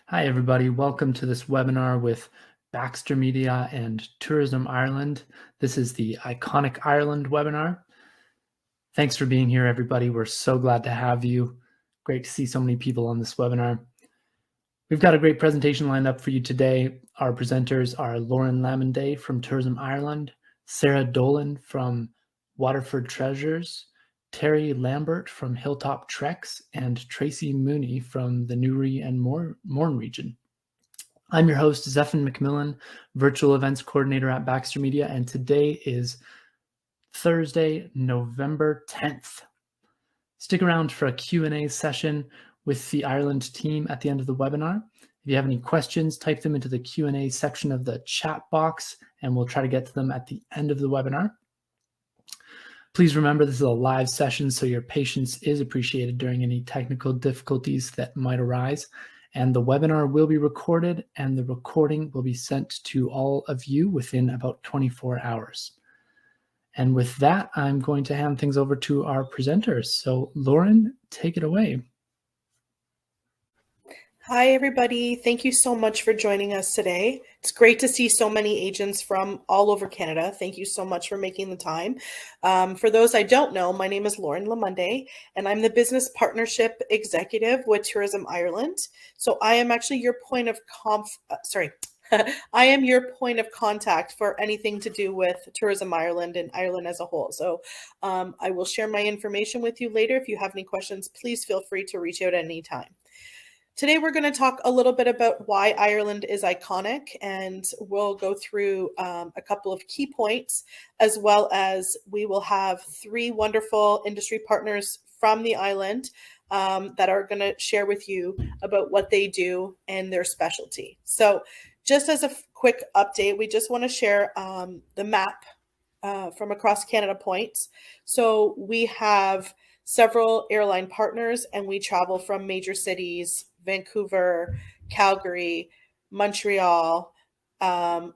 Hi, everybody. Welcome to this webinar with Baxter Media and Tourism Ireland. This is the Iconic Ireland webinar. Thanks for being here, everybody. We're so glad to have you. Great to see so many people on this webinar. We've got a great presentation lined up for you today. Our presenters are Lauren Lamonday from Tourism Ireland, Sarah Dolan from Waterford Treasures, Terry Lambert from Hilltop Treks, and Tracy Mooney from the Newry and Mourne region. I'm your host, Zephan McMillan, Virtual Events Coordinator at Baxter Media, and today is Thursday, November 10th. Stick around for a Q&A session with the Ireland team at the end of the webinar. If you have any questions, type them into the Q&A section of the chat box, and we'll try to get to them at the end of the webinar. Please remember this is a live session, so your patience is appreciated during any technical difficulties that might arise. And the webinar will be recorded, and the recording will be sent to all of you within about 24 hours. And with that, I'm going to hand things over to our presenters. So Lauren, take it away. Hi, everybody. Thank you so much for joining us today. It's great to see so many agents from all over Canada. Thank you so much for making the time. For those I don't know, my name is Lauren Lamonday, and I'm the Business Partnership Executive with Tourism Ireland. So I am actually your point of I am your point of contact for anything to do with Tourism Ireland and Ireland as a whole. So I will share my information with you later. If you have any questions, please feel free to reach out at any time. Today, we're going to talk a little bit about why Ireland is iconic, and we'll go through a couple of key points, as well as we will have three wonderful industry partners from the island that are going to share with you about what they do and their specialty. So just as a quick update, we just want to share the map from across Canada points. So we have several airline partners, and we travel from major cities: Vancouver, Calgary, Montreal.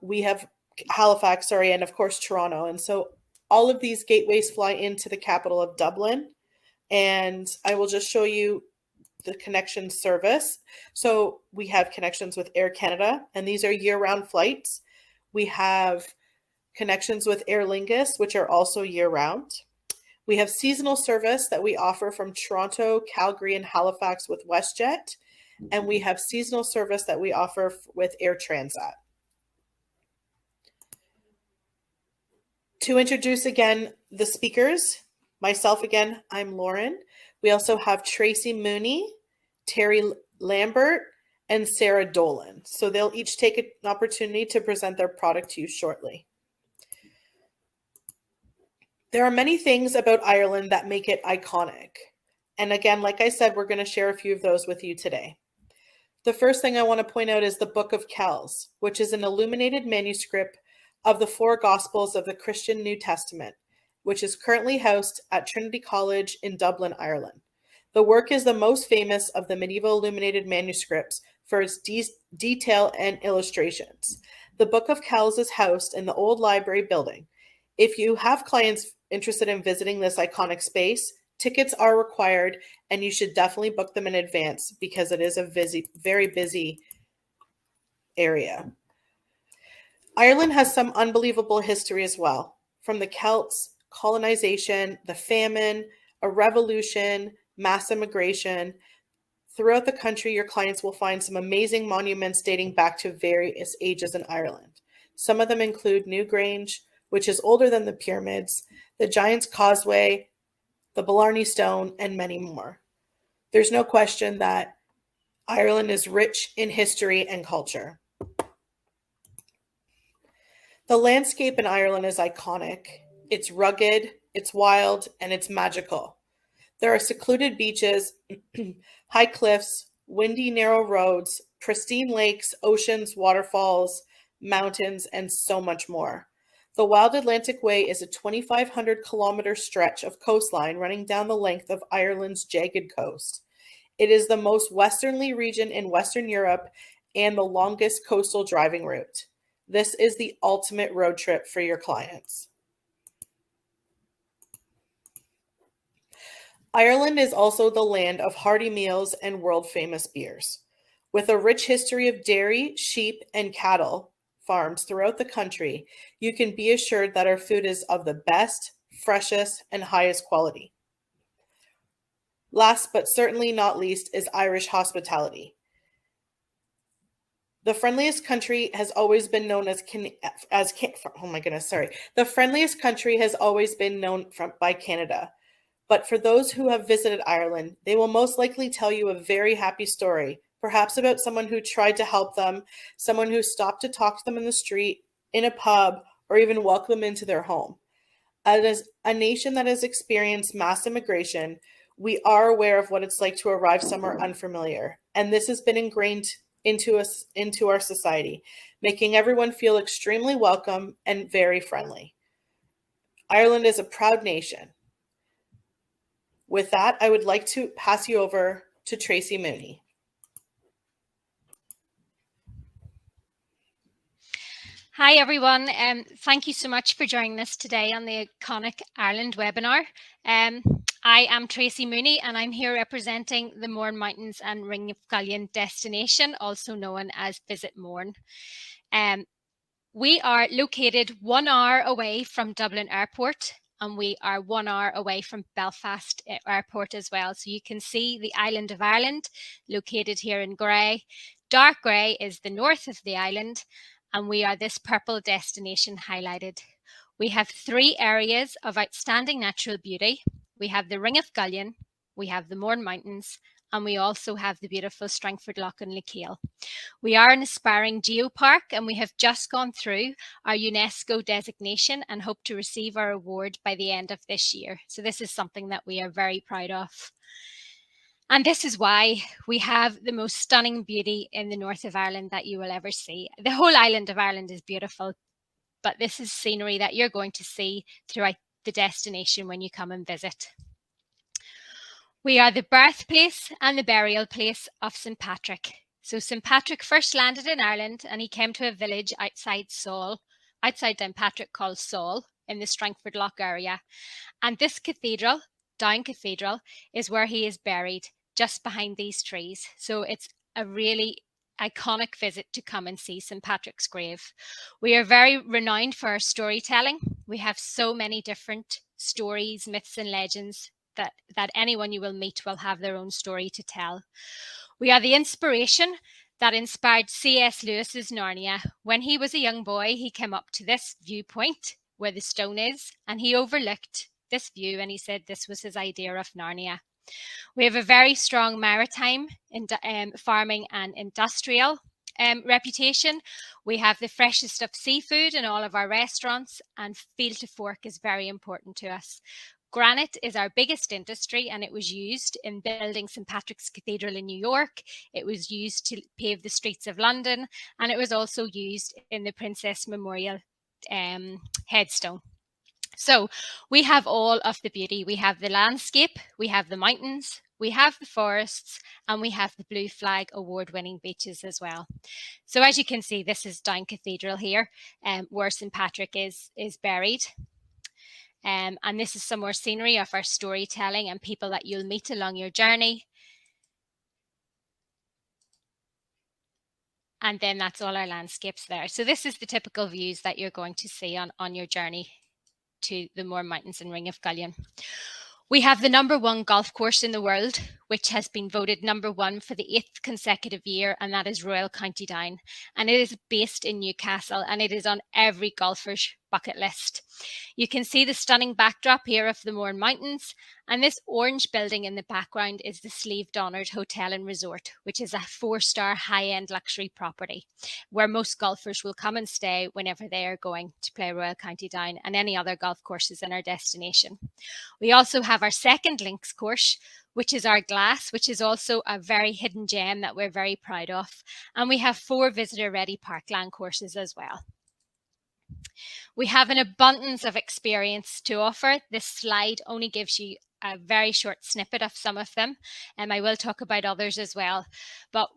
We have Halifax, and of course Toronto. And so all of these gateways fly into the capital of Dublin. And I will just show you the connection service. So we have connections with Air Canada, and these are year-round flights. We have connections with Aer Lingus, which are also year-round. We have seasonal service that we offer from Toronto, Calgary, and Halifax with WestJet. And we have seasonal service that we offer with Air Transat. To introduce again the speakers, myself again, I'm Lauren. We also have Tracy Mooney, Terry Lambert, and Sarah Dolan. So they'll each take an opportunity to present their product to you shortly. There are many things about Ireland that make it iconic. And again, like I said, we're going to share a few of those with you today. The first thing I want to point out is the Book of Kells, which is an illuminated manuscript of the four Gospels of the Christian New Testament, which is currently housed at Trinity College in Dublin, Ireland. The work is the most famous of the medieval illuminated manuscripts for its detail and illustrations. The Book of Kells is housed in the old library building. If you have clients interested in visiting this iconic space, tickets are required, and you should definitely book them in advance because it is a very busy area. Ireland has some unbelievable history as well, from the Celts, colonization, the famine, a revolution, mass immigration. Throughout the country, your clients will find some amazing monuments dating back to various ages in Ireland. Some of them include Newgrange, which is older than the pyramids, the Giant's Causeway, the Blarney Stone, and many more. There's no question that Ireland is rich in history and culture. The landscape in Ireland is iconic. It's rugged, it's wild, and it's magical. There are secluded beaches, high cliffs, windy, narrow roads, pristine lakes, oceans, waterfalls, mountains, and so much more. The Wild Atlantic Way is a 2,500 kilometer stretch of coastline running down the length of Ireland's jagged coast. It is the most westerly region in Western Europe and the longest coastal driving route. This is the ultimate road trip for your clients. Ireland is also the land of hearty meals and world-famous beers. With a rich history of dairy, sheep, and cattle farms throughout the country, you can be assured that our food is of the best, freshest, and highest quality. Last but certainly not least is Irish hospitality. The friendliest country has always been known oh my goodness, sorry. The friendliest country has always been known by Canada. But for those who have visited Ireland, they will most likely tell you a very happy story, perhaps about someone who tried to help them, someone who stopped to talk to them in the street, in a pub, or even welcome them into their home. As a nation that has experienced mass immigration, we are aware of what it's like to arrive somewhere unfamiliar, and this has been ingrained into our society, making everyone feel extremely welcome and very friendly. Ireland is a proud nation. With that, I would like to pass you over to Tracy Mooney. Hi everyone, thank you so much for joining us today on the Iconic Ireland webinar. I am Tracy Mooney and I'm here representing the Mourne Mountains and Ring of Gallion destination, also known as Visit Mourne. We are located 1 hour away from Dublin Airport, and we are 1 hour away from Belfast Airport as well. So you can see the island of Ireland located here in grey. Dark grey is the north of the island, and we are this purple destination highlighted. We have 3 areas of outstanding natural beauty. We have the Ring of Gallion, we have the Mourne Mountains, and we also have the beautiful Strangford Lough and Lakeal. We are an aspiring geopark, and we have just gone through our UNESCO designation and hope to receive our award by the end of this year. So this is something that we are very proud of. And this is why we have the most stunning beauty in the north of Ireland that you will ever see. The whole island of Ireland is beautiful, but this is scenery that you're going to see throughout the destination when you come and visit. We are the birthplace and the burial place of St. Patrick. So St. Patrick first landed in Ireland, and he came to a village outside Downpatrick called Saul in the Strangford Lough area. And this cathedral, Down Cathedral, is where he is buried, just behind these trees. So it's a really iconic visit to come and see St. Patrick's grave. We are very renowned for our storytelling. We have so many different stories, myths and legends that anyone you will meet will have their own story to tell. We are the inspiration that inspired C.S. Lewis's Narnia. When he was a young boy, he came up to this viewpoint where the stone is, and he overlooked this view, and he said this was his idea of Narnia. We have a very strong maritime farming and industrial reputation. We have the freshest of seafood in all of our restaurants, and field to fork is very important to us. Granite is our biggest industry, and it was used in building St. Patrick's Cathedral in New York. It was used to pave the streets of London, and it was also used in the Princess Memorial headstone. So we have all of the beauty. We have the landscape, we have the mountains, we have the forests, and we have the Blue Flag award-winning beaches as well. So as you can see, this is Down Cathedral here, where St. Patrick is buried. And this is some more scenery of our storytelling and people that you'll meet along your journey. And then that's all our landscapes there. So this is the typical views that you're going to see on your journey to the Mourne Mountains and Ring of Gallion. We have the #1 golf course in the world, which has been voted #1 for the 8th consecutive year, and that is Royal County Down. And it is based in Newcastle, and it is on every golfer's bucket list. You can see the stunning backdrop here of the Mourne Mountains, and this orange building in the background is the Sleeve Donard Hotel and Resort, which is a 4-star high-end luxury property where most golfers will come and stay whenever they are going to play Royal County Down and any other golf courses in our destination. We also have our second links course, which is our Glass, which is also a very hidden gem that we're very proud of. And we have 4 visitor-ready parkland courses as well. We have an abundance of experience to offer. This slide only gives you a very short snippet of some of them, and I will talk about others as well. But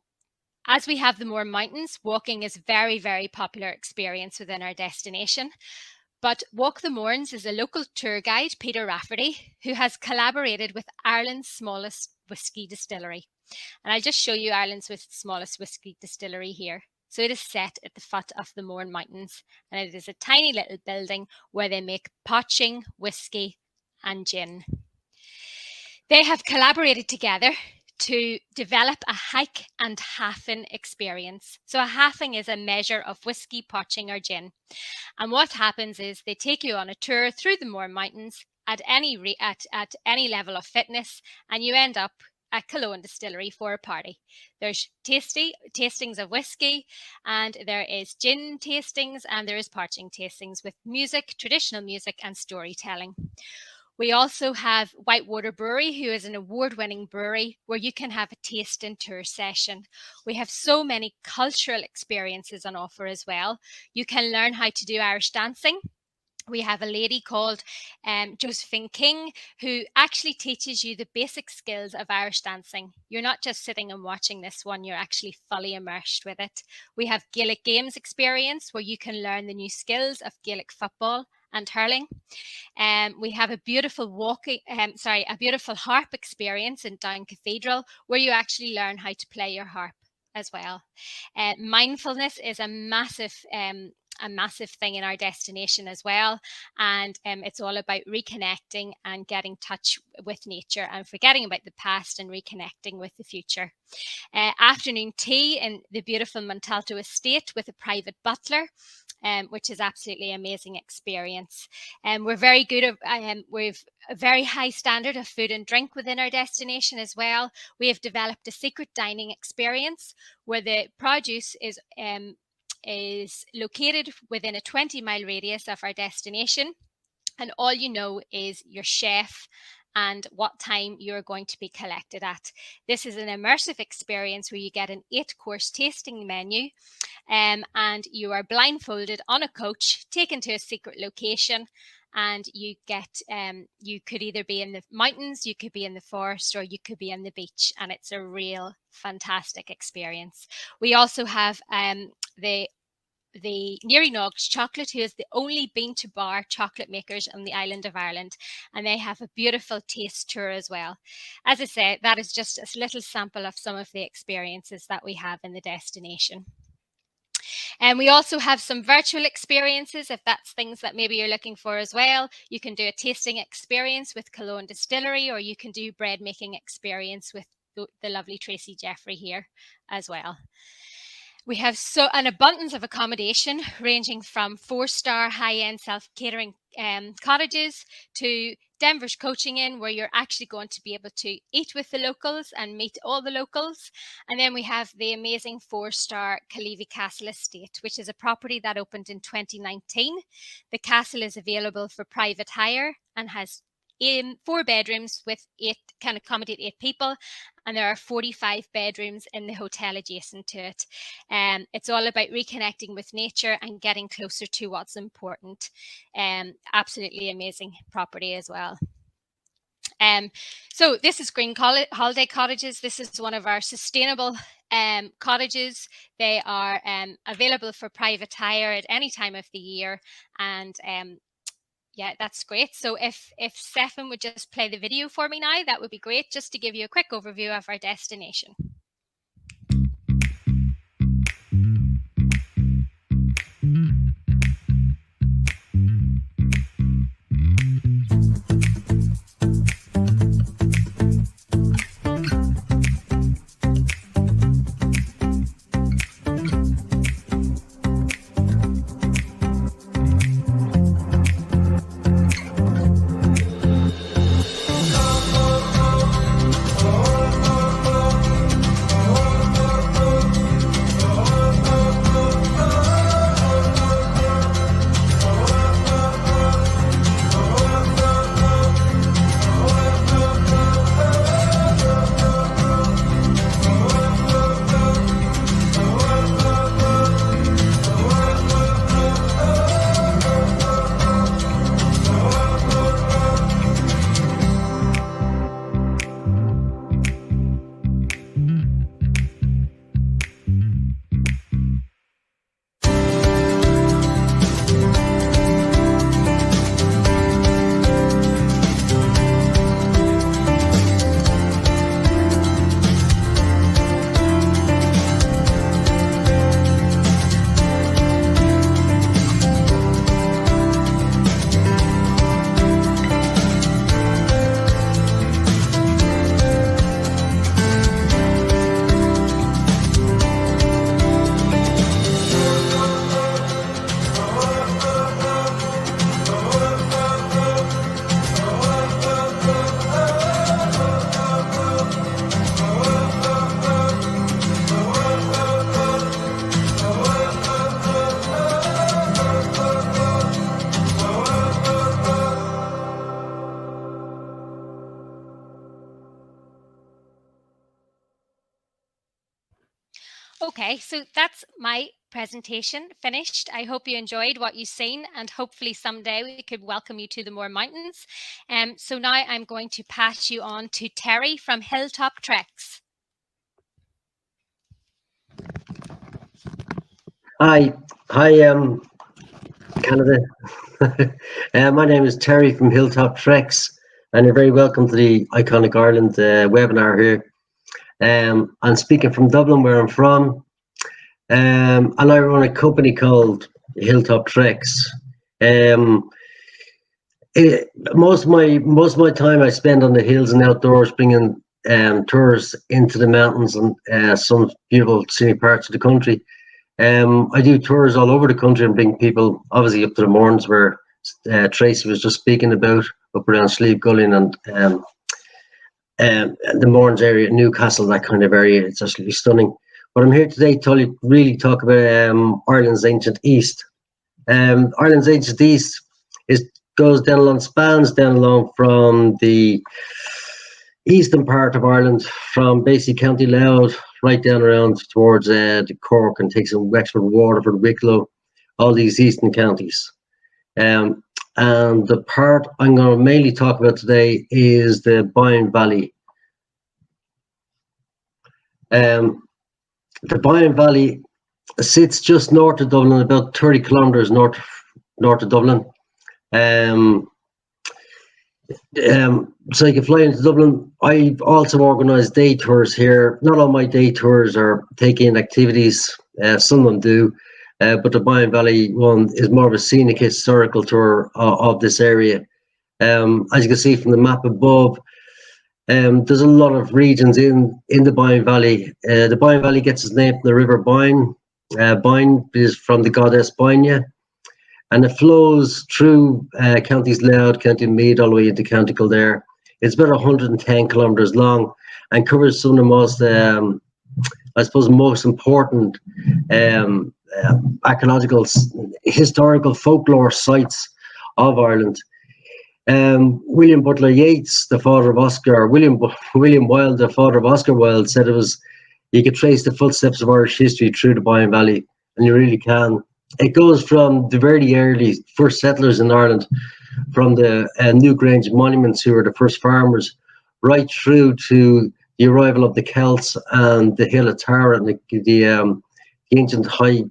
as we have the Mourne Mountains, walking is a very, very popular experience within our destination. But Walk the Mournes is a local tour guide, Peter Rafferty, who has collaborated with Ireland's smallest whisky distillery. And I'll just show you Ireland's smallest whisky distillery here. So it is set at the foot of the Mourne Mountains, and it is a tiny little building where they make poaching, whisky and gin. They have collaborated together to develop a hike and halfing experience. So a halfing is a measure of whisky, poaching or gin. And what happens is they take you on a tour through the Mourne Mountains at any level of fitness, and you end up at Cologne Distillery for a party. There's tastings of whiskey, and there is gin tastings, and there is poaching tastings with music, traditional music and storytelling. We also have Whitewater Brewery, who is an award-winning brewery where you can have a taste and tour session. We have so many cultural experiences on offer as well. You can learn how to do Irish dancing. We have a lady called Josephine King, who actually teaches you the basic skills of Irish dancing. You're not just sitting and watching this one, you're actually fully immersed with it. We have Gaelic Games experience, where you can learn the new skills of Gaelic football and hurling. We have a beautiful harp experience in Down Cathedral, where you actually learn how to play your harp as well. Mindfulness is a massive thing in our destination as well, and it's all about reconnecting and getting in touch with nature and forgetting about the past and reconnecting with the future. Afternoon tea in the beautiful Montalto estate with a private butler, which is absolutely amazing experience. We're very good at, we've a very high standard of food and drink within our destination as well. We have developed a secret dining experience where the produce is located within a 20-mile radius of our destination, and all you know is your chef and what time you're going to be collected at. This is an immersive experience where you get an 8-course tasting menu, and you are blindfolded on a coach, taken to a secret location, and you get you could either be in the mountains, you could be in the forest, or you could be on the beach, and it's a real fantastic experience. We also have the Neary Nogs Chocolate, who is the only bean to bar chocolate makers on the island of Ireland, and they have a beautiful taste tour as well. As I say, that is just a little sample of some of the experiences that we have in the destination. And we also have some virtual experiences, if that's things that maybe you're looking for as well. You can do a tasting experience with Cologne Distillery, or you can do bread making experience with the lovely Tracy Jeffrey here as well. We have an abundance of accommodation, ranging from 4-star high-end self-catering cottages to Denver's Coaching Inn, where you're actually going to be able to eat with the locals and meet all the locals. And then we have the amazing 4-star Kalivi Castle Estate, which is a property that opened in 2019. The castle is available for private hire and has 4 bedrooms can accommodate 8 people, and there are 45 bedrooms in the hotel adjacent to it. It's all about reconnecting with nature and getting closer to what's important. Absolutely amazing property as well. So this is Green Holiday Cottages. This is one of our sustainable cottages. They are available for private hire at any time of the year, and yeah, that's great. So if Stefan would just play the video for me now, that would be great, just to give you a quick overview of our destination. Okay, so that's my presentation finished. I hope you enjoyed what you've seen, and hopefully someday we could welcome you to the Moor Mountains. So now I'm going to pass you on to Terry from Hilltop Treks. Hi, Canada. My name is Terry from Hilltop Treks, and you're very welcome to the Iconic Ireland webinar here. I'm speaking from Dublin, where I'm from, and I run a company called Hilltop Treks. Most of my time I spend on the hills and outdoors, bringing tours into the mountains and some beautiful scenic parts of the country. I do tours all over the country and bring people, obviously, up to the Mourns, where Tracy was just speaking about, up around Slieve Gulling and the Mourns area, Newcastle, that kind of area. It's absolutely stunning. But I'm here today to really talk about Ireland's ancient East. Ireland's ancient East spans down along from the eastern part of Ireland, from basically County Louth right down around towards the Cork, and takes in Wexford, Waterford, Wicklow, all these eastern counties. And the part I'm going to mainly talk about today is the Boyne Valley. The Boyne Valley sits just north of Dublin, about 30 kilometres north of Dublin. So you can fly into Dublin. I've also organised day tours here. Not all my day tours are take-in activities. Some of them do, but the Boyne Valley one is more of a scenic historical tour of this area. As you can see from the map above, there's a lot of regions in the Boyne Valley. The Boyne Valley gets its name from the River Boyne. Boyne is from the goddess Boine, and it flows through counties Louth, County Meath, all the way into County Kildare. It's about 110 kilometres long and covers some of the most, I suppose, most important archaeological, historical folklore sites of Ireland. William Butler Yeats, the father of Oscar, William Wilde, the father of Oscar Wilde, said you could trace the footsteps of Irish history through the Boyne Valley, and you really can. It goes from the very early first settlers in Ireland, from the Newgrange monuments, who were the first farmers, right through to the arrival of the Celts and the Hill of Tara, and the ancient high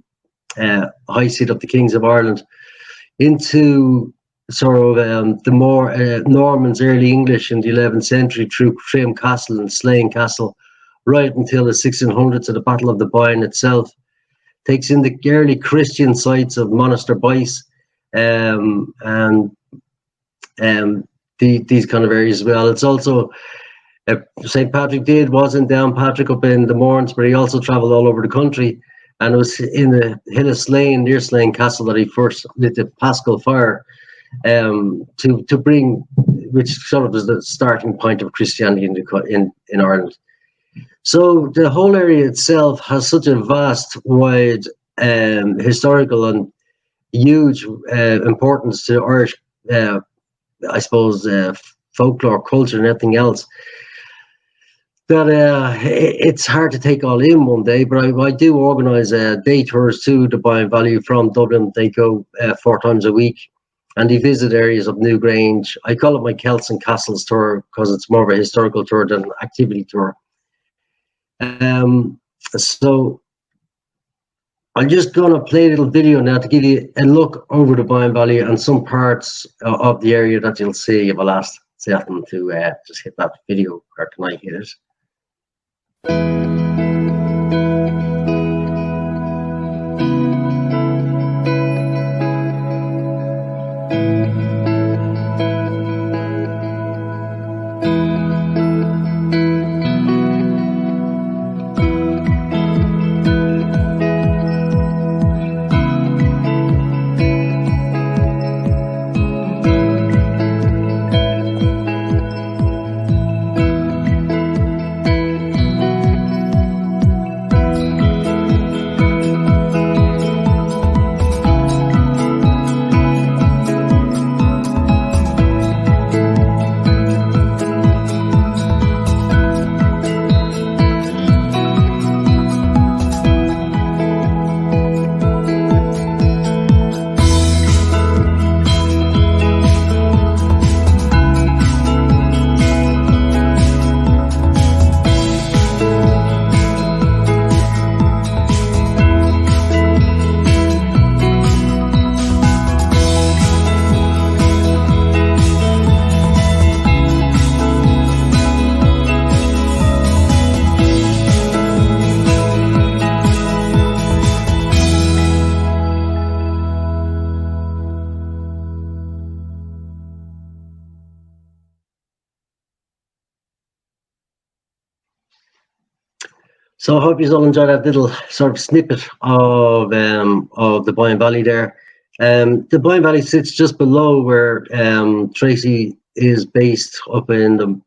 seat of the Kings of Ireland, into sort of the more Normans, early English in the 11th century, through Trim Castle and Slane Castle, right until the 1600s at the Battle of the Boyne itself. Takes in the early Christian sites of Monaster Bice and these kind of areas as well. It's also St. Patrick was in Downpatrick up in the Mourns, but he also travelled all over the country, and it was in the Hill of Slane, near Slane Castle, that he first lit the Paschal fire to bring, which sort of was the starting point of Christianity in Ireland. So the whole area itself has such a vast, wide historical and huge importance to Irish, I suppose, folklore, culture, and everything else, that it's hard to take all in one day. But I do organise day tours to the Boyne Valley from Dublin. They go 4 times a week, and they visit areas of Newgrange. I call it my Celts and Castles tour because it's more of a historical tour than an activity tour. So I'm just going to play a little video now to give you a look over the Boyne Valley and some parts of the area that you'll see. If I'll ask Stefan to just hit that video, or can I hit it? So I hope you all enjoyed that little sort of snippet of the Boyne Valley there. The Boyne Valley sits just below where Tracy is based up in the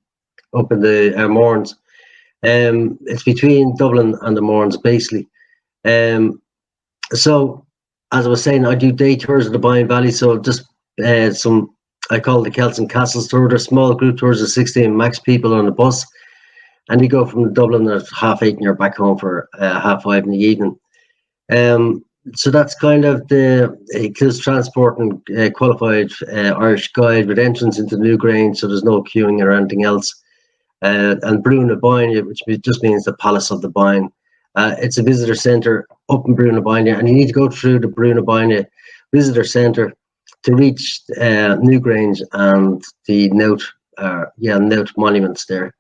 Mournes. It's between Dublin and the Mournes, basically. So, as I was saying, I do day tours of the Boyne Valley. So just I call it the Celts and Castles tour. They're small group tours of 16 max people on a bus. And you go from Dublin at 8:30 and you're back home for 5:30 in the evening. So that's kind of the Kills Transport and qualified Irish guide with entrance into Newgrange, so there's no queuing or anything else. And Bruna Boyne, which just means the Palace of the Boyne. It's a visitor centre up in Bruna Boyne, and you need to go through the Bruna Boyne visitor centre to reach Newgrange and the Note monuments there.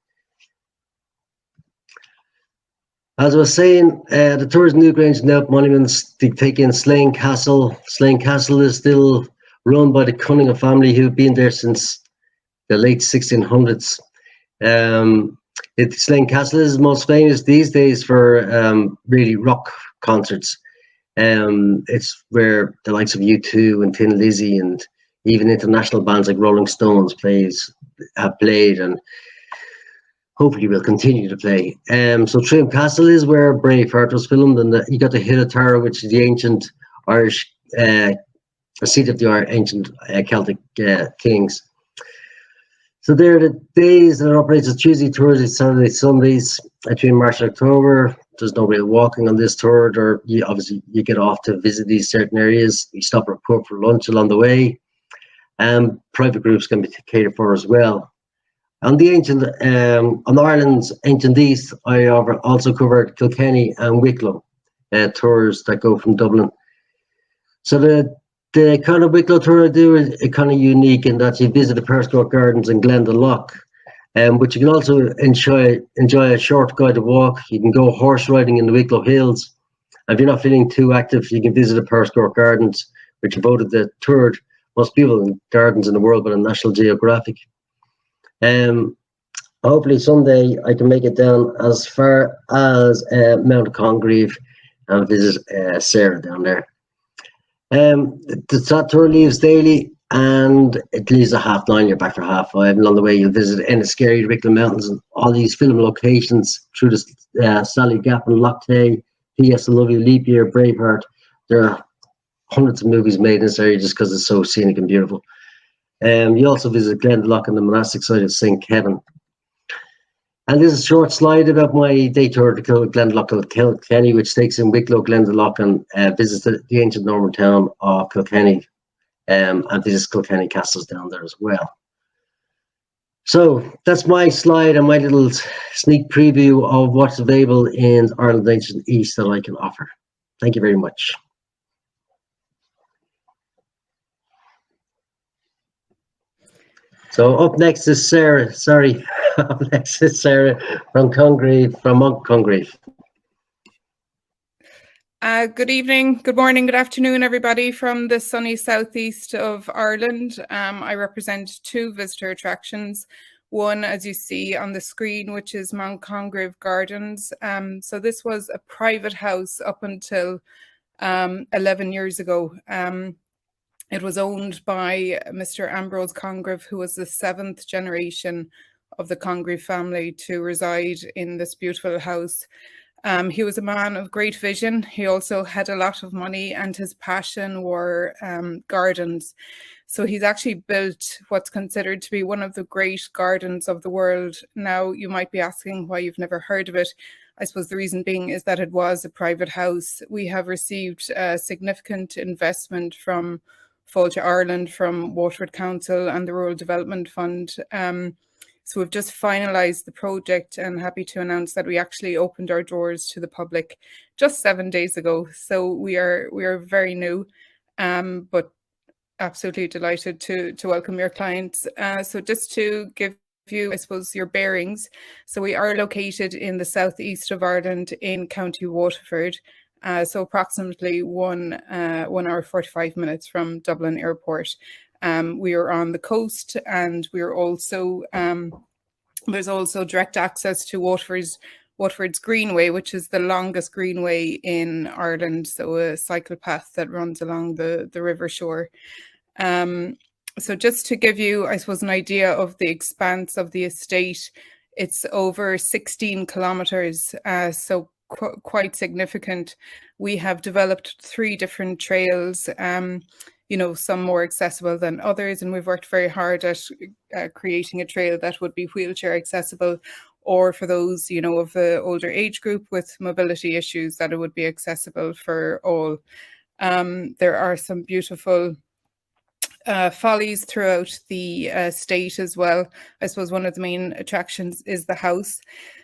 As I was saying, the tours Newgrange and Note monuments, they take in Slane Castle. Slane Castle is still run by the Cunningham family, who've been there since the late 1600s. Slane Castle is most famous these days for really rock concerts. It's where the likes of U2 and Tin Lizzy and even international bands like Rolling Stones have played and hopefully will continue to play. So Trim Castle is where Braveheart was filmed, and you got the Hill of Tara, which is the ancient Irish seat of the ancient Celtic kings. So there are the days that it operates as Tuesday, Thursday, Saturday, Sundays between March and October. There's no real walking on this tour, or you get off to visit these certain areas. You stop at a pub for lunch along the way. Private groups can be catered for as well. On Ireland's ancient east, I also covered Kilkenny and Wicklow tours that go from Dublin. So the kind of Wicklow tour I do is kind of unique in that you visit the Perscourt Gardens and Glendalough, but you can also enjoy a short guided walk. You can go horse riding in the Wicklow Hills. If you're not feeling too active, you can visit the Perscourt Gardens, which are voted the third most beautiful gardens in the world by the National Geographic. Hopefully someday I can make it down as far as Mount Congreve and visit Sarah down there. The tour leaves daily and it leaves at 9:30. You're back for 5:30. And on the way, you'll visit Enniskerry, the Wicklow Mountains, and all these film locations through the Sally Gap and Loch Tay, P.S. I Love You, Leap Year, Braveheart. There are hundreds of movies made in this area just because it's so scenic and beautiful. You also visit Glendalough and the monastic site of St. Kevin. And this is a short slide about my day tour to Glendalough, Kilkenny, which takes in Wicklow, Glendalough, and visits the ancient Norman town of Kilkenny, and visits Kilkenny castles down there as well. So that's my slide and my little sneak preview of what's available in Ireland's ancient east that I can offer. Thank you very much. So up next is Sarah. Up next is Sarah from Monk Congreve. Good evening, good morning, good afternoon, everybody from the sunny southeast of Ireland. I represent two visitor attractions. One, as you see on the screen, which is Mount Congreve Gardens. So this was a private house up until 11 years ago. It was owned by Mr. Ambrose Congreve, who was the 7th generation of the Congreve family to reside in this beautiful house. He was a man of great vision. He also had a lot of money, and his passion were gardens. So he's actually built what's considered to be one of the great gardens of the world. Now, you might be asking why you've never heard of it. I suppose the reason being is that it was a private house. We have received significant investment from Fáilte Ireland, from Waterford Council and the Rural Development Fund. So we've just finalised the project and happy to announce that we actually opened our doors to the public just 7 days ago. So we are very new, but absolutely delighted to welcome your clients. So just to give you, I suppose, your bearings. So we are located in the southeast of Ireland in County Waterford. So approximately 1 hour 45 minutes from Dublin Airport. We are on the coast, and we are also there's also direct access to Waterford's Waterford's Greenway, which is the longest greenway in Ireland, so a cycle path that runs along the river shore. So just to give you, I suppose, an idea of the expanse of the estate, it's over 16 kilometres, so quite significant. We have developed 3 different trails, you know, some more accessible than others, and we've worked very hard at creating a trail that would be wheelchair accessible, or for those, you know, of the older age group with mobility issues, that it would be accessible for all. There are some beautiful follies throughout the state as well. I suppose one of the main attractions is the house.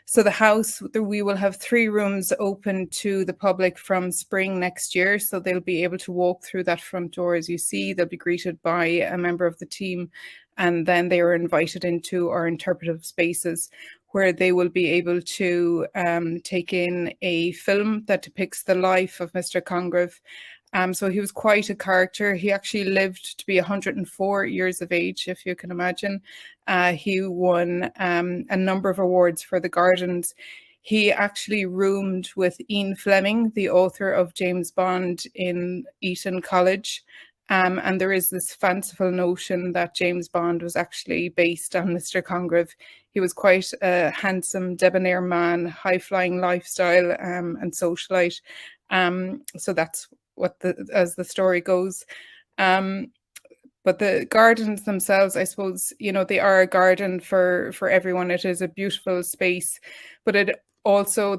So the house, we will have 3 rooms open to the public from spring next year. So they'll be able to walk through that front door. As you see, they'll be greeted by a member of the team, and then they are invited into our interpretive spaces, where they will be able to take in a film that depicts the life of Mr. Congreve. So he was quite a character. He actually lived to be 104 years of age, if you can imagine. He won a number of awards for the gardens. He actually roomed with Ian Fleming, the author of James Bond, in Eton College. And there is this fanciful notion that James Bond was actually based on Mr. Congreve. He was quite a handsome, debonair man, high-flying lifestyle, and socialite. So that's what as the story goes. But the gardens themselves, I suppose, you know, they are a garden for everyone. It is a beautiful space, but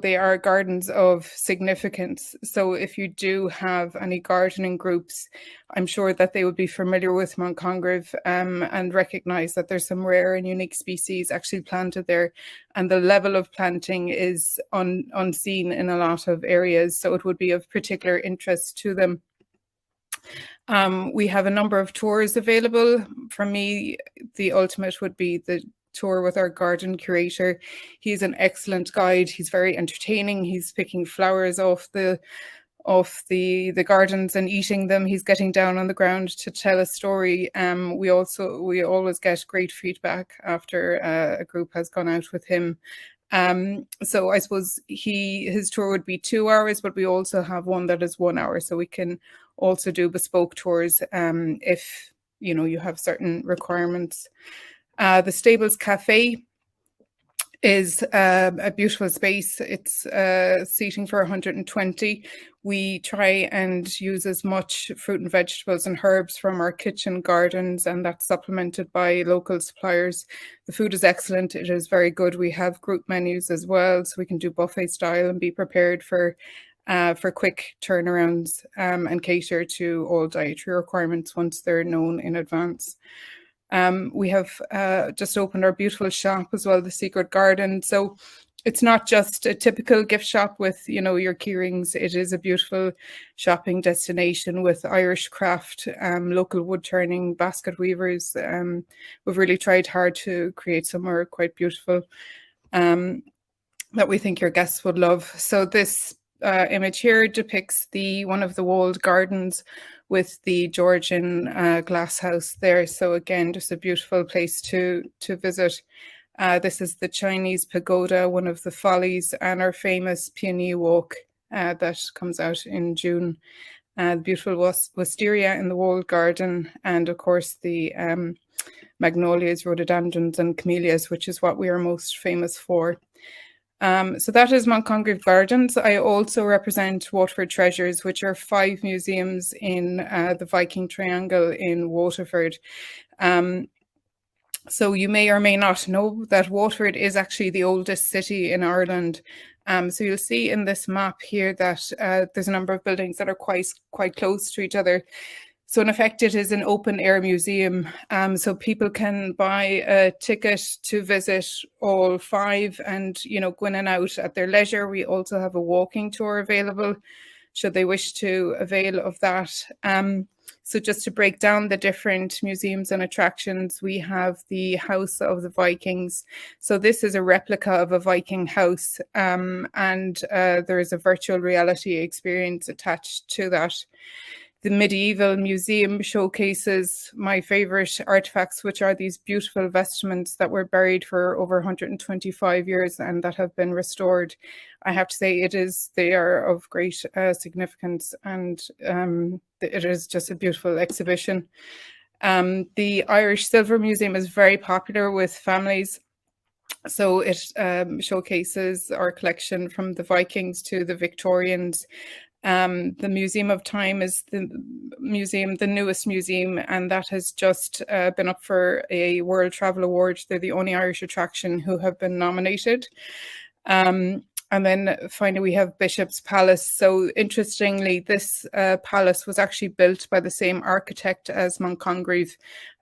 they are gardens of significance. So if you do have any gardening groups, I'm sure that they would be familiar with Mount Congreve, and recognise that there's some rare and unique species actually planted there. And the level of planting is unseen in a lot of areas, so it would be of particular interest to them. We have a number of tours available. For me, the ultimate would be the tour with our garden curator. He's an excellent guide. He's very entertaining. He's picking flowers off the gardens and eating them. He's getting down on the ground to tell a story. We always get great feedback after a group has gone out with him. So I suppose his tour would be 2 hours, but we also have one that is 1 hour, so we can also do bespoke tours if you know you have certain requirements. The Stables Cafe is a beautiful space. It's seating for 120. We try and use as much fruit and vegetables and herbs from our kitchen gardens, and that's supplemented by local suppliers. The food is excellent. It is very good. We have group menus as well, so we can do buffet style and be prepared for quick turnarounds, and cater to all dietary requirements once they're known in advance. We have just opened our beautiful shop as well, the Secret Garden. So it's not just a typical gift shop with, you know, your keyrings. It is a beautiful shopping destination with Irish craft, local wood turning, basket weavers. We've really tried hard to create somewhere quite beautiful that we think your guests would love. So this image here depicts one of the walled gardens with the Georgian glass house there. So again, just a beautiful place to visit. This is the Chinese pagoda, one of the follies, and our famous peony walk that comes out in June. The beautiful wisteria in the walled garden, and of course the magnolias, rhododendrons and camellias, which is what we are most famous for. So that is Mount Congreve Gardens. I also represent Waterford Treasures, which are 5 museums in the Viking Triangle in Waterford. So you may or may not know that Waterford is actually the oldest city in Ireland. So you'll see in this map here that there's a number of buildings that are quite close to each other. So in effect, it is an open air museum. So people can buy a ticket to visit all 5 and, you know, go in and out at their leisure. We also have a walking tour available should they wish to avail of that. So just to break down the different museums and attractions, we have the House of the Vikings. So this is a replica of a Viking house, and there is a virtual reality experience attached to that. The medieval museum showcases my favorite artifacts, which are these beautiful vestments that were buried for over 125 years and that have been restored. I have to say they are of great significance, and it is just a beautiful exhibition. The Irish Silver Museum is very popular with families. So it showcases our collection from the Vikings to the Victorians. The Museum of Time is the newest museum, and that has just been up for a World Travel Award. They're the only Irish attraction who have been nominated. And then finally, we have Bishop's Palace. So interestingly, this palace was actually built by the same architect as Mount Congreve,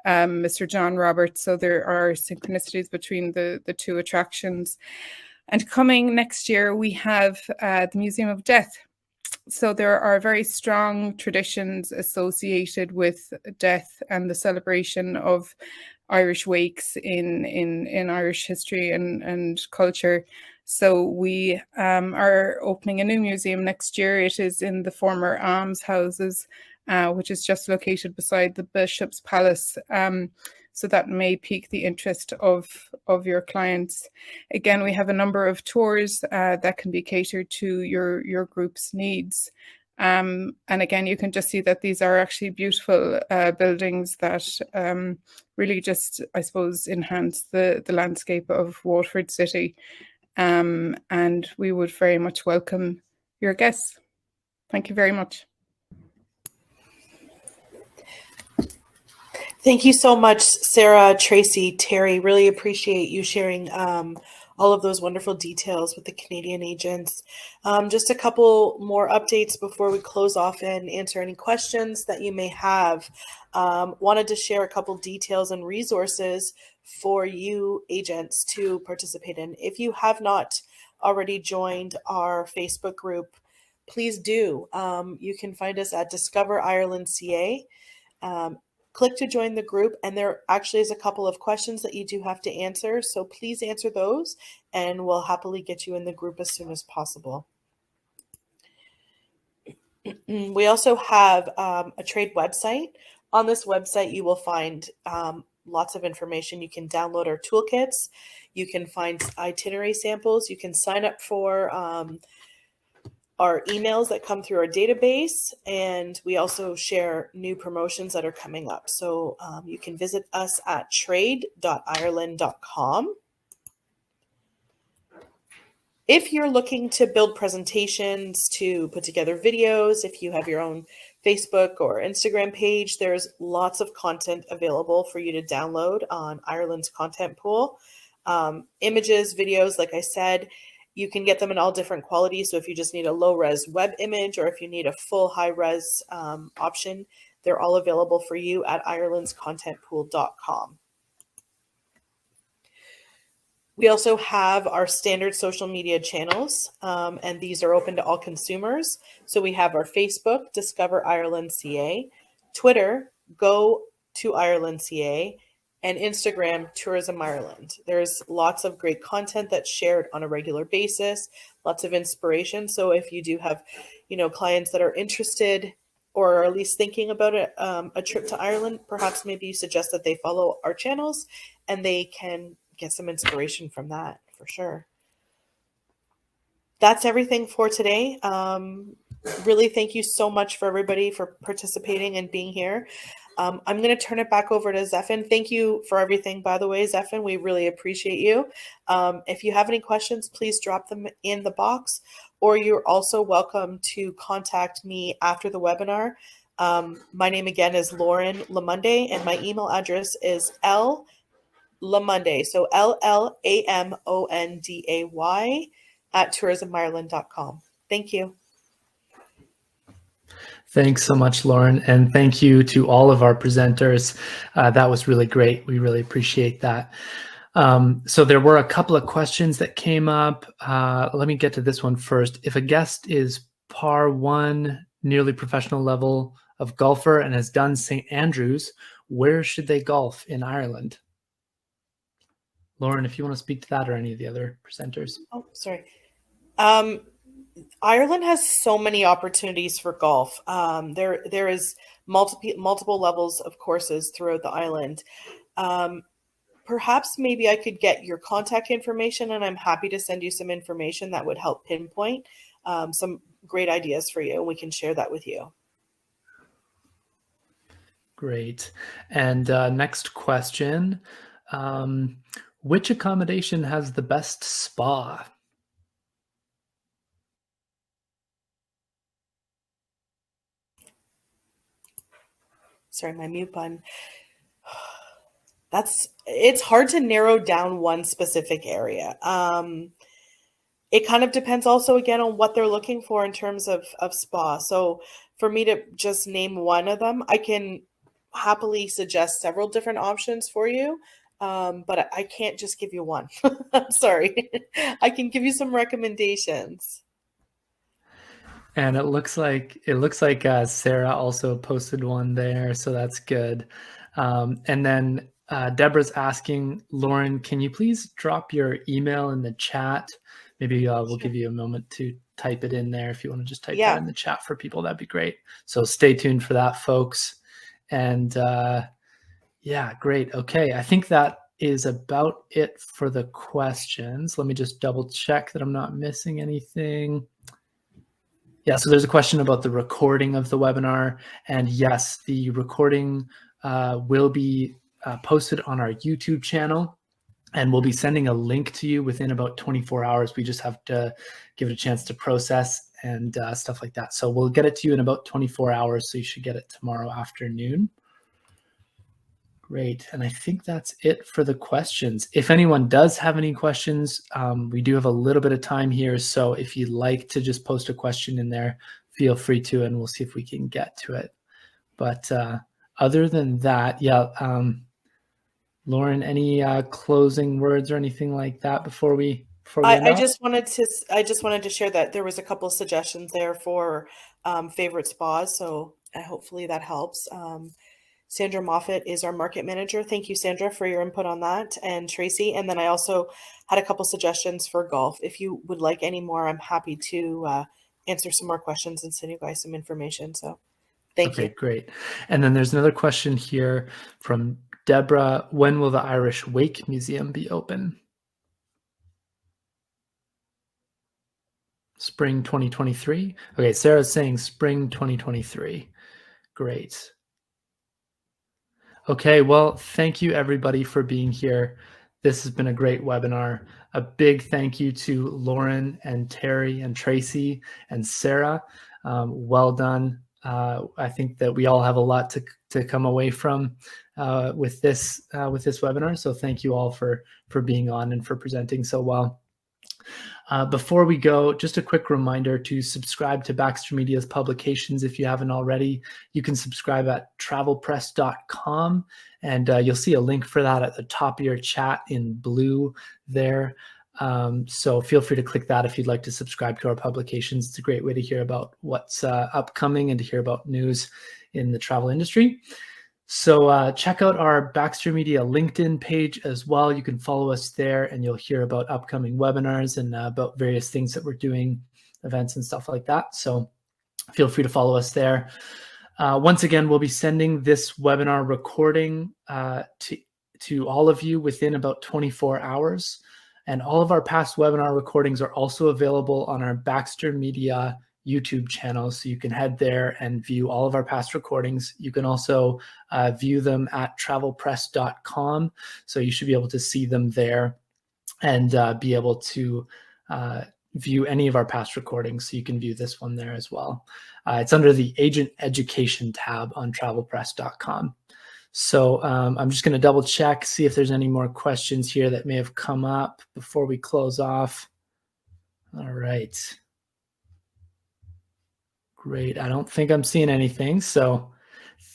Mr. John Roberts. So there are synchronicities between the two attractions. And coming next year, we have the Museum of Death. So there are very strong traditions associated with death and the celebration of Irish wakes in Irish history and culture. So we are opening a new museum next year. It is in the former almshouses, which is just located beside the Bishop's Palace. So that may pique the interest of your clients. Again, we have a number of tours that can be catered to your group's needs. And again, you can just see that these are actually beautiful buildings that really just, I suppose, enhance the landscape of Waterford City. And we would very much welcome your guests. Thank you very much. Thank you so much, Sarah, Tracy, Terry. Really appreciate you sharing all of those wonderful details with the Canadian agents. Just a couple more updates before we close off and answer any questions that you may have. Wanted to share a couple details and resources for you agents to participate in. If you have not already joined our Facebook group, please do. You can find us at Discover Ireland CA. Click to join the group, and there actually is a couple of questions that you do have to answer. So please answer those, and we'll happily get you in the group as soon as possible. We also have a trade website. On this website, you will find lots of information. You can download our toolkits. You can find itinerary samples. You can sign up for our emails that come through our database, and we also share new promotions that are coming up. So you can visit us at trade.ireland.com. If you're looking to build presentations, to put together videos, if you have your own Facebook or Instagram page, there's lots of content available for you to download on Ireland's content pool. Images, videos, like I said, you can get them in all different qualities. So if you just need a low-res web image, or if you need a full high-res option, they're all available for you at irelandscontentpool.com. We also have our standard social media channels, and these are open to all consumers. So we have our Facebook, Discover Ireland CA, Twitter, Go to Ireland CA, and Instagram, Tourism Ireland. There's lots of great content that's shared on a regular basis, lots of inspiration. So if you do have, clients that are interested or are at least thinking about a trip to Ireland, perhaps maybe you suggest that they follow our channels and they can get some inspiration from that for sure. That's everything for today. Really, thank you so much for everybody for participating and being here. I'm going to turn it back over to Zephin. Thank you for everything, by the way, Zephin. We really appreciate you. If you have any questions, please drop them in the box, or you're also welcome to contact me after the webinar. My name again is Lauren Lamonde, and my email address is Lamonday, so LLAMONDAY @tourismireland.com. Thank you. Thanks so much, Lauren. And thank you to all of our presenters. That was really great. We really appreciate that. So there were a couple of questions that came up. Let me get to this one first. If a guest is par 1, nearly professional level of golfer and has done St. Andrews, where should they golf in Ireland? Lauren, if you want to speak to that, or any of the other presenters. Oh, sorry. Ireland has so many opportunities for golf. There is multiple levels of courses throughout the island. Perhaps maybe I could get your contact information, and I'm happy to send you some information that would help pinpoint some great ideas for you, and we can share that with you. Great. And next question. Which accommodation has the best spa? Sorry, my mute button. It's hard to narrow down one specific area. It kind of depends also again on what they're looking for in terms of spa. So for me to just name one of them, I can happily suggest several different options for you. But I can't just give you one. I'm sorry. I can give you some recommendations. And it looks like Sarah also posted one there, so that's good. And then Deborah's asking, Lauren, can you please drop your email in the chat? Maybe we'll give you a moment to type it in there. If you want to just type that in the chat for people, that'd be great. So stay tuned for that, folks. And yeah, great. Okay, I think that is about it for the questions. Let me just double check that I'm not missing anything. Yeah, so there's a question about the recording of the webinar. And yes, the recording will be posted on our YouTube channel. And we'll be sending a link to you within about 24 hours. We just have to give it a chance to process and stuff like that. So we'll get it to you in about 24 hours. So you should get it tomorrow afternoon. Great. And I think that's it for the questions. If anyone does have any questions, we do have a little bit of time here. So if you'd like to just post a question in there, feel free to, and we'll see if we can get to it. But other than that, yeah, Lauren, any closing words or anything like that before we I just wanted to share that there was a couple of suggestions there for favorite spas. So hopefully that helps. Sandra Moffat is our market manager. Thank you, Sandra, for your input on that, and Tracy. And then I also had a couple suggestions for golf. If you would like any more, I'm happy to answer some more questions and send you guys some information. So thank you. Okay, great. And then there's another question here from Deborah. When will the Irish Wake Museum be open? Spring 2023. Okay, Sarah's saying spring 2023. Great. Okay, well, thank you everybody for being here. This has been a great webinar. A big thank you to Lauren and Terry and Tracy and Sarah. Well done. I think that we all have a lot to come away from with this webinar. So thank you all for being on and for presenting so well. Before we go, just a quick reminder to subscribe to Baxter Media's publications if you haven't already. You can subscribe at travelpress.com, and you'll see a link for that at the top of your chat in blue there. So feel free to click that if you'd like to subscribe to our publications. It's a great way to hear about what's upcoming and to hear about news in the travel industry. So check out our Baxter Media LinkedIn page as well. You can follow us there and you'll hear about upcoming webinars and about various things that we're doing, events and stuff like that. So feel free to follow us there. Once again, we'll be sending this webinar recording to all of you within about 24 hours. And all of our past webinar recordings are also available on our Baxter Media YouTube channel. So you can head there and view all of our past recordings. You can also view them at travelpress.com. So you should be able to see them there and be able to view any of our past recordings. So you can view this one there as well. It's under the Agent Education tab on travelpress.com. So I'm just going to double check, see if there's any more questions here that may have come up before we close off. All right. Great. I don't think I'm seeing anything. So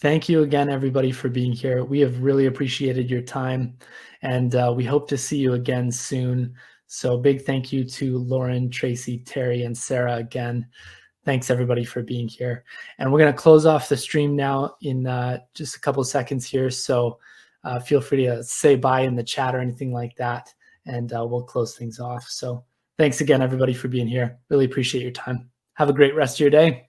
thank you again, everybody, for being here. We have really appreciated your time, and we hope to see you again soon. So big thank you to Lauren, Tracy, Terry, and Sarah again. Thanks, everybody, for being here. And we're going to close off the stream now in just a couple of seconds here. So feel free to say bye in the chat or anything like that, and we'll close things off. So Thanks again, everybody, for being here. Really appreciate your time. Have a great rest of your day.